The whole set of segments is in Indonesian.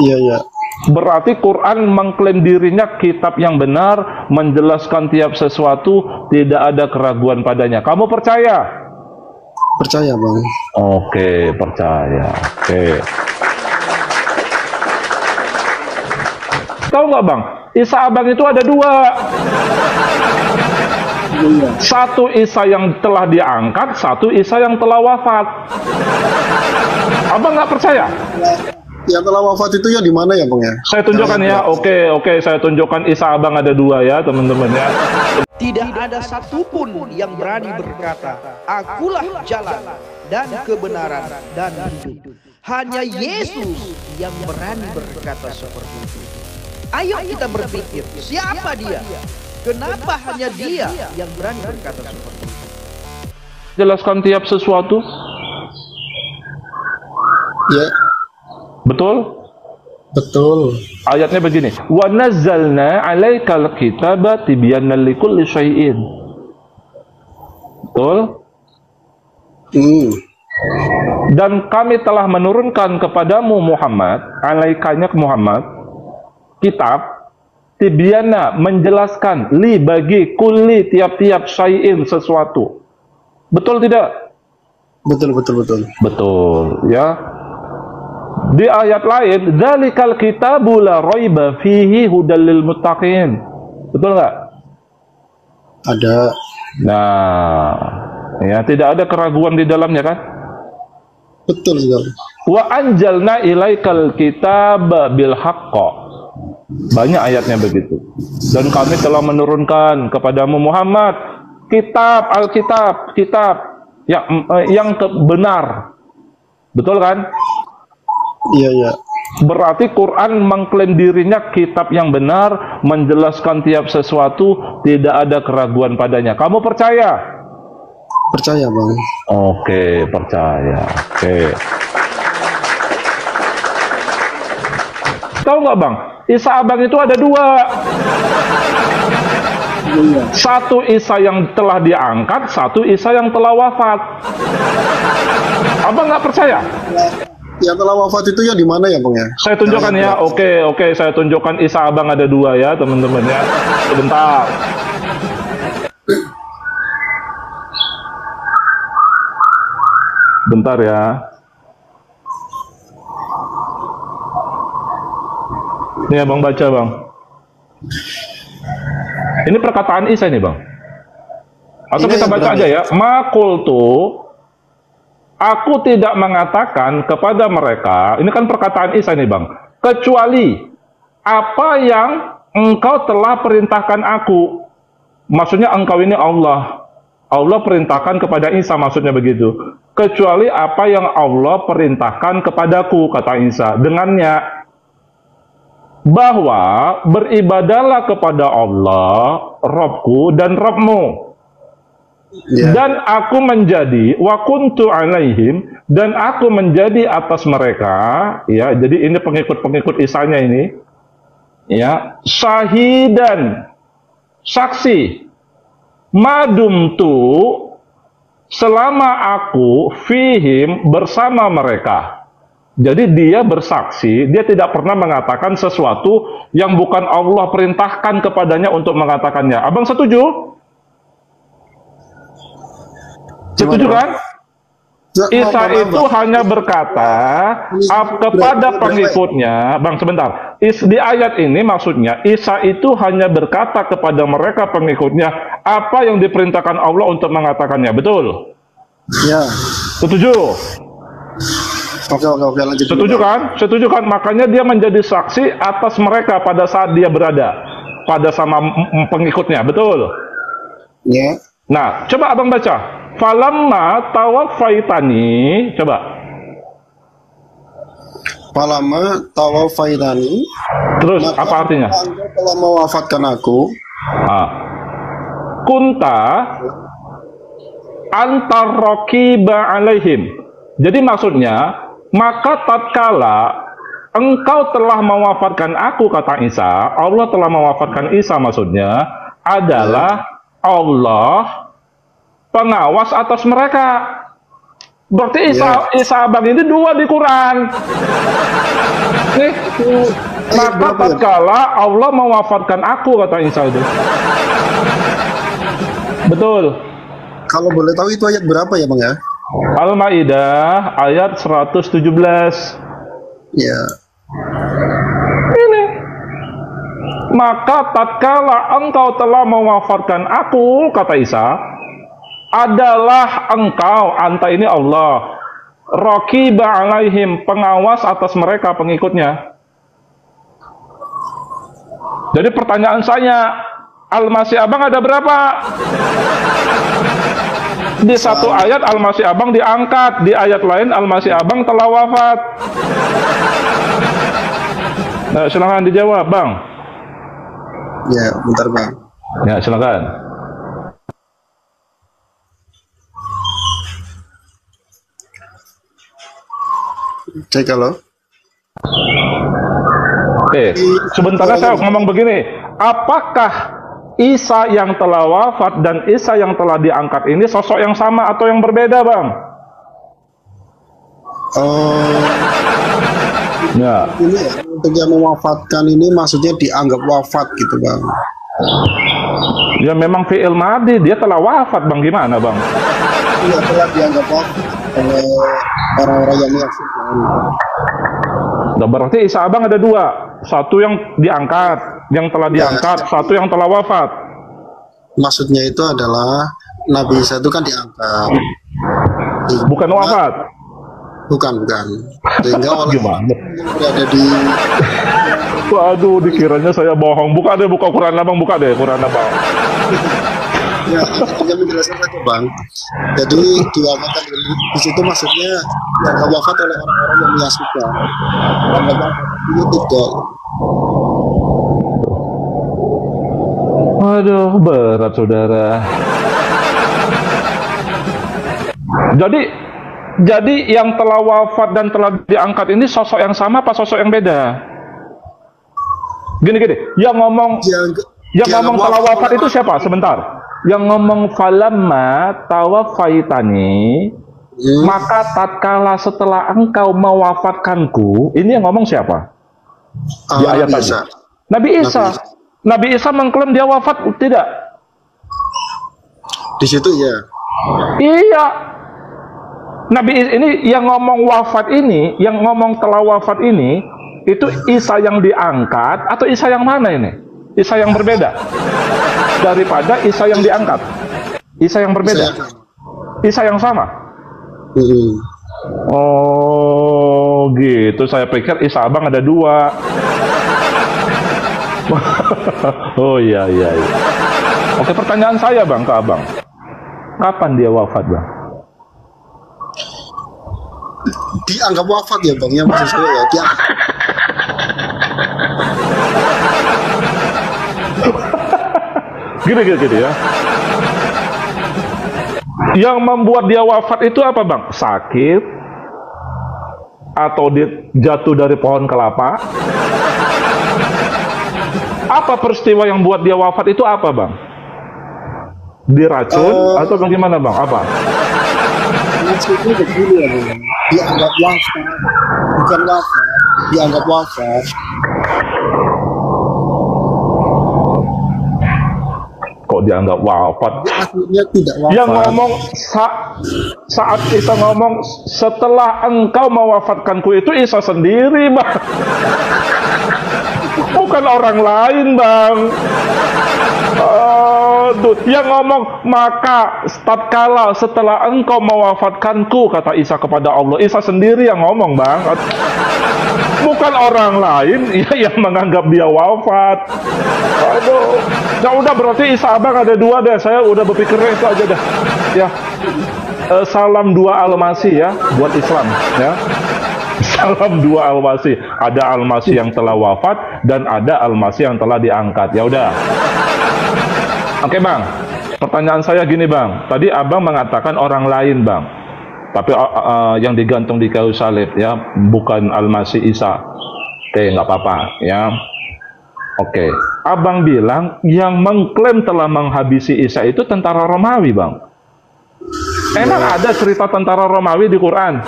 Iya, iya. Berarti Quran mengklaim dirinya kitab yang benar, menjelaskan tiap sesuatu, tidak ada keraguan padanya. Kamu percaya? Percaya, Bang. Oke, percaya. Oke. Tahu nggak, Bang? Isa Abang itu ada dua. Iya. Satu Isa yang telah diangkat, satu Isa yang telah wafat. Abang nggak percaya? Yang telah wafat itu ya di mana ya, Bang ya? Saya tunjukkan ya. Oke, saya tunjukkan Isa Abang ada dua ya, teman-teman ya. Tidak ada satupun yang berani berkata, "Akulah jalan dan kebenaran dan hidup." Hanya Yesus yang berani berkata seperti itu. Ayo kita berpikir, siapa dia? Kenapa hanya dia yang berani berkata seperti itu? Jelaskan tiap sesuatu. Ya. Betul? Betul. Ayatnya begini, wa nazzalna 'alaikal kitaba tibyanan likulli syai'in. Betul? Dan kami telah menurunkan kepadamu Muhammad, alaikanya Muhammad, kitab tibyana, menjelaskan, li bagi kulli tiap-tiap syai'in sesuatu. Betul tidak? Betul. Betul, ya. Di ayat lain, dzalikal kitabu la raiba fihi hudal lil muttaqin. Betul nggak? Ada. Nah, ya tidak ada keraguan di dalamnya kan? Betul sekali. Wa anjalna ilaikal kitaba bil haqqo. Banyak ayatnya begitu. Dan kami telah menurunkan kepadamu Muhammad kitab, Alkitab, kitab yang benar. Betul kan? Iya, iya. Berarti Quran mengklaim dirinya kitab yang benar, menjelaskan tiap sesuatu, tidak ada keraguan padanya. Kamu percaya? Percaya, Bang. Oke, percaya. Oke. Tahu nggak, Bang? Isa Abang itu ada dua. Iya. Satu Isa yang telah diangkat, satu Isa yang telah wafat. Abang nggak percaya? Yang telah wafat itu ya di mana ya, Bang ya? Saya tunjukkan ya. Oke, saya tunjukkan Isa Abang ada dua ya, teman-teman ya. Sebentar. Bentar ya. Ini Abang baca, Bang. Ini perkataan Isa nih, Bang. Atau kita baca aja ya. Ma qultu, aku tidak mengatakan kepada mereka, ini kan perkataan Isa nih, Bang, kecuali apa yang engkau telah perintahkan aku. Maksudnya engkau ini Allah. Allah perintahkan kepada Isa, maksudnya begitu. Kecuali apa yang Allah perintahkan kepadaku, kata Isa. Dengannya, bahwa beribadalah kepada Allah, Rabbku dan Rabbmu. Ya. Dan aku menjadi wa kuntu alaihim, dan aku menjadi atas mereka, ya. Jadi ini pengikut-pengikut Isanya ini, ya, syahidan, saksi, madumtu, selama aku fihim, bersama mereka. Jadi dia bersaksi, dia tidak pernah mengatakan sesuatu yang bukan Allah perintahkan kepadanya untuk mengatakannya. Abang setuju? Setuju kan? Isa itu hanya berkata kepada pengikutnya, Bang sebentar. Di ayat ini maksudnya Isa itu hanya berkata kepada mereka pengikutnya apa yang diperintahkan Allah untuk mengatakannya, betul? Ya. Setuju? Oke, lanjut. Setuju kan? Setuju kan? Makanya dia menjadi saksi atas mereka pada saat dia berada pada sama pengikutnya, betul? Ya. Nah, coba Abang baca. Falamma tawaffaitani, coba. Falamma tawaffaitani. Terus apa artinya? Engkau telah mewafatkan aku. Kunta antar raqiba alaihim. Jadi maksudnya, maka tatkala engkau telah mewafatkan aku, kata Isa, Allah telah mewafatkan Isa maksudnya adalah Allah pengawas atas mereka. Berarti Isa Abang ini dua di Quran. Nih, itu ayat Maka berapa ya? tatkala Allah mewafatkan aku, kata Isa itu. Betul. Kalau boleh tahu itu ayat berapa ya Bang ya? Al-Maidah ayat 117. Ya. Ini. Maka tatkala engkau telah mewafatkan aku, kata Isa, adalah engkau, anta ini Allah, raqiba alaihim, pengawas atas mereka, pengikutnya. Jadi pertanyaan saya, Al-Masih Abang ada berapa? Di satu ayat Al-Masih Abang diangkat, di ayat lain Al-Masih Abang telah wafat. Nah, silakan dijawab, Bang. Ya, bentar Bang. Ya, silakan. Cek kalau. Oke, sebentar saya ngomong begini. Apakah Isa yang telah wafat dan Isa yang telah diangkat ini sosok yang sama atau yang berbeda, Bang? Ya. Ini ya, untuk yang mewafatkan ini maksudnya dianggap wafat gitu Bang. Ya memang fi'il madi, dia telah wafat, Bang. Gimana, Bang? Iya, telah dianggap wafat oleh orang-orang yang menyaksikan. Nah, berarti Isa Abang ada dua. Satu yang diangkat, yang telah diangkat, satu yang telah wafat. Maksudnya itu adalah Nabi Isa itu kan diangkat. Bukan wafat. Bukan. Sehingga orang Gimana? yang berada di Waduh, dikiranya saya bohong. Buka deh, buka Quran Abang, buka deh Quran Abang. ya, artinya menjelaskan saja Bang. Jadi diwafatkan di situ maksudnya yang wafat oleh orang-orang yang menyaksikan. Orang-orang itu tidak. Waduh, berat saudara. Jadi yang telah wafat dan telah diangkat ini sosok yang sama apa sosok yang beda? Gini, yang ngomong telah wafat itu siapa? Sebentar. Yang ngomong falamma tawafaitani, maka tatkala setelah engkau mewafatkanku, ini yang ngomong siapa? Di ayat tadi. Nabi Isa. Nabi Isa mengklaim dia wafat, tidak? Di situ ya. Iya. Nabi Isa ini yang ngomong wafat ini, yang ngomong telah wafat ini, itu Isa yang diangkat atau Isa yang mana ini? Isa yang berbeda daripada Isa yang diangkat. Isa yang berbeda. Isa yang sama. Oh, gitu. Saya pikir Isa Abang ada dua. Oh iya. Oke, pertanyaan saya Bang ke Abang. Kapan dia wafat, Bang? Dianggap wafat ya Bang, ya maksud saya ya. Gini ya. Yang membuat dia wafat itu apa Bang? Sakit? Atau dia jatuh dari pohon kelapa? Apa peristiwa yang buat dia wafat itu apa Bang? Diracun atau bagaimana Bang? Apa? Maksudnya begini ya Bang. Dianggap wafat, bukan wafat, dianggap wafat. Kok dianggap wafat? Aslinya tidak wafat. Yang ngomong saat Isa ngomong setelah engkau mewafatkanku itu Isa sendiri Bang. Bukan orang lain Bang. Yang ngomong maka tatkala setelah engkau mewafatkanku, kata Isa kepada Allah. Isa sendiri yang ngomong Bang. Bukan orang lain yang menganggap dia wafat. Aduh. Ya udah, berarti Isa Abang ada dua deh. Saya udah berpikirnya itu aja dah. Ya. Salam dua Al-Masih ya buat Islam ya. Salam dua Al-Masih. Ada Al-Masih yang telah wafat dan ada Al-Masih yang telah diangkat. Ya udah. Oke Bang. Pertanyaan saya gini Bang. Tadi Abang mengatakan orang lain Bang. Tapi yang digantung di kayu salib ya, bukan Al-Masih Isa. Oke, nggak apa-apa ya. Oke, Abang bilang yang mengklaim telah menghabisi Isa itu tentara Romawi, Bang. Emang ada cerita tentara Romawi di Quran?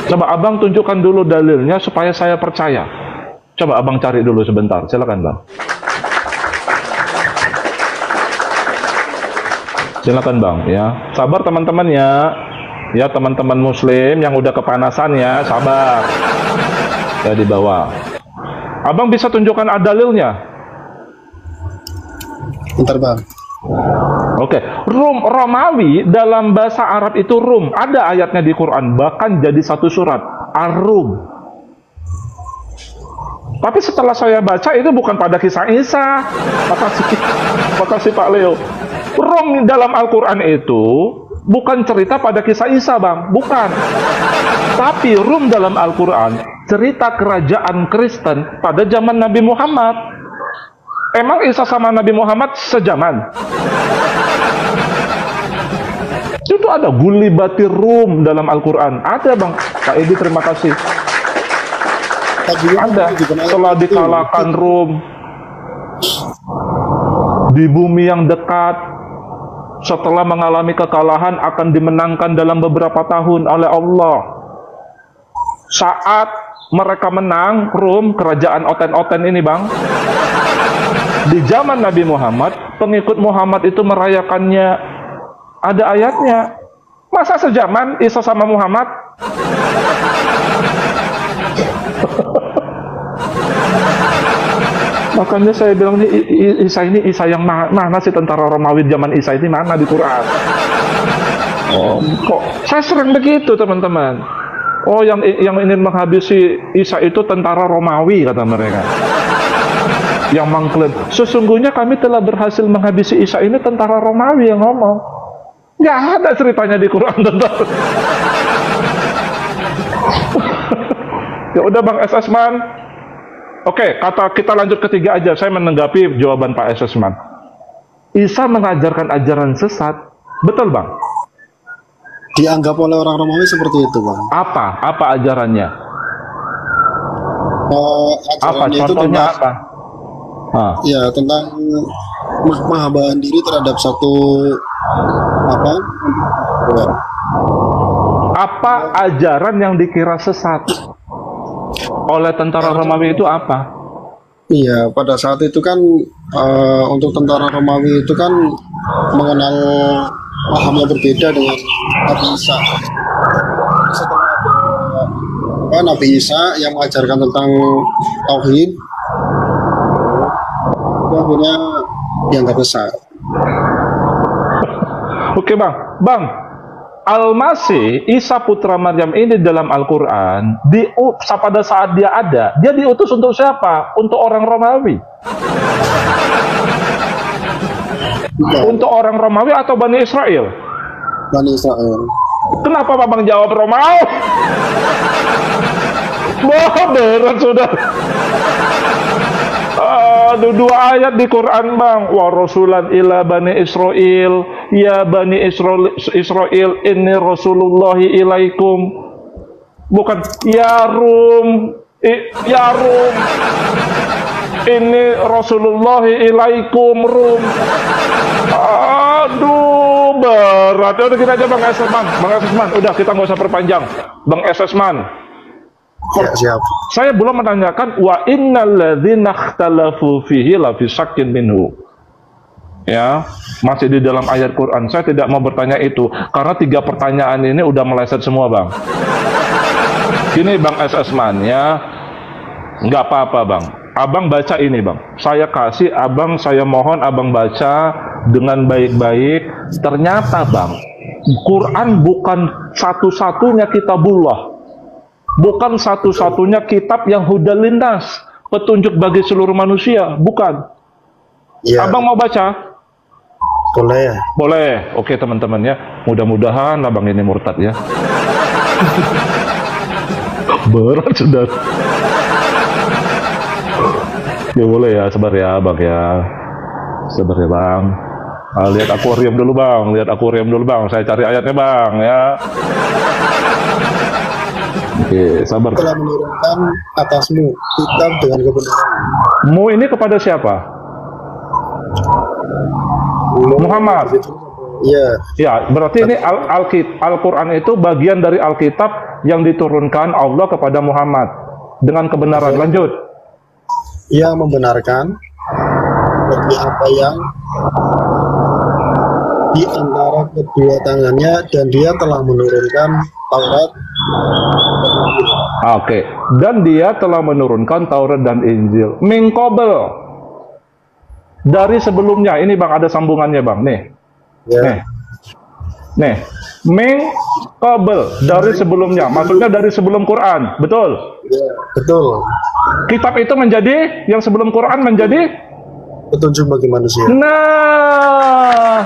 Coba abang tunjukkan dulu dalilnya supaya saya percaya. Coba abang cari dulu sebentar, silakan bang. Silakan bang, ya. Sabar teman-teman ya. Ya teman-teman muslim yang udah kepanasan ya, sabar. Ya di bawah. Abang bisa tunjukkan dalilnya. Bentar bang. Oke, Romawi dalam bahasa Arab itu Rum. Ada ayatnya di Quran, bahkan jadi satu surat, Ar-Rum. Tapi setelah saya baca itu bukan pada kisah Isa. Makasih Pak Leo. Rum dalam Al-Quran itu bukan cerita pada kisah Isa, bang. Bukan. Tapi Rum dalam Al-Quran cerita kerajaan Kristen pada zaman Nabi Muhammad. Emang Isa sama Nabi Muhammad sejaman? Itu ada gulibati Rum dalam Al-Quran. Ada bang. Pak Edi terima kasih. Ada. Setelah dikalahkan Rum di bumi yang dekat, setelah mengalami kekalahan akan dimenangkan dalam beberapa tahun oleh Allah. Saat mereka menang, Rum, kerajaan oten-oten ini bang, di zaman Nabi Muhammad, pengikut Muhammad itu merayakannya. Ada ayatnya. Masa sejaman Isa sama Muhammad? Makanya saya bilang Isa ini Isa yang mana sih, tentara Romawi zaman Isa ini mana di Quran? Oh, kok saya sering begitu teman-teman. Oh, yang ingin menghabisi Isa itu tentara Romawi kata mereka. Yang mengklaim sesungguhnya kami telah berhasil menghabisi Isa, ini tentara Romawi yang ngomong. Nggak ada ceritanya di Quran tentang. Ya udah bang SS Man. Oke, kita lanjut ketiga aja. Saya menanggapi jawaban Pak SS Man. Isa mengajarkan ajaran sesat, betul bang? Dianggap oleh orang Romawi seperti itu bang. Apa ajarannya? Ajarannya itu contohnya tentang, apa? Ya tentang penghambaan diri terhadap satu apa ajaran yang dikira sesat oleh tentara Romawi itu apa? Iya, pada saat itu kan untuk tentara Romawi itu kan mengenal paham yang berbeda dengan Nabi Isa. Setelah ada Nabi Isa yang mengajarkan tentang tauhid, itu akhirnya dianggap sesat. Oke bang, Al-Masih, Isa putra Maryam ini dalam Al-Quran, pada saat dia ada, dia diutus untuk siapa? Untuk orang Romawi. Untuk orang Romawi atau Bani Israel? Bani Israel. Kenapa Bang jawab Romawi? Wah, berat sudah. Aduh, dua ayat di Quran bang. Wa rasulan ila Bani Israel, ya Bani Israel, ini Rasulullahi ilaikum. Bukan ya Rum, ini Rasulullahi ilaikum Rum. Aduh, berat. Udah kita aja bang SS Man. Bang SS Man, udah kita nggak usah perpanjang. Bang SS Man. Ya, siap. Saya belum menanyakan wa innal ladzina ikhtalafu fihi la fi syakkin minhu. Ya, masih di dalam ayat Quran. Saya tidak mau bertanya itu karena 3 pertanyaan ini udah meleset semua, Bang. Gini Bang SS Man ya. Nggak apa-apa, Bang. Abang baca ini, Bang. Saya kasih Abang, saya mohon Abang baca dengan baik-baik. Ternyata, Bang, Quran bukan satu-satunya kitabullah. Bukan satu-satunya kitab yang hudal lintas, petunjuk bagi seluruh manusia, bukan. Ya. Abang mau baca? Boleh. Boleh. Oke teman-teman ya. Mudah-mudahan abang ini murtad ya. Berat sudah. Ya boleh ya, sabar ya bang ya. Sabar ya bang. Lihat akuarium dulu bang. Lihat akuarium dulu bang. Saya cari ayatnya bang ya. Oke, sabar. Telah menurunkan atasmu kitab dengan kebenaran. Mu ini kepada siapa? Muhammad. Iya. Ya, berarti ini Al-Quran itu bagian dari Alkitab yang diturunkan Allah kepada Muhammad dengan kebenaran. Lanjut. Ia membenarkan bagi apa yang di antara kedua tangannya, dan dia telah menurunkan Taurat. Oke, dan dia telah menurunkan Taurat dan Injil. Min qabl, dari sebelumnya. Ini Bang, ada sambungannya Bang. Nih. Ya. Nih. Min qabl, dari sebelumnya. Maksudnya dari sebelum Quran. Betul? Ya, betul. Kitab itu menjadi, yang sebelum Quran menjadi Petunjuk bagi manusia. Nah,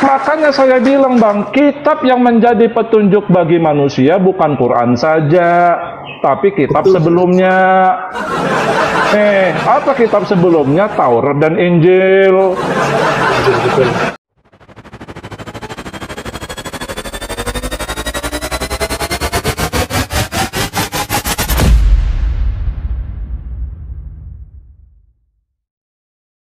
makanya saya bilang Bang, kitab yang menjadi petunjuk bagi manusia bukan Quran saja, tapi kitab sebelumnya. Apa kitab sebelumnya? Taurat dan Injil.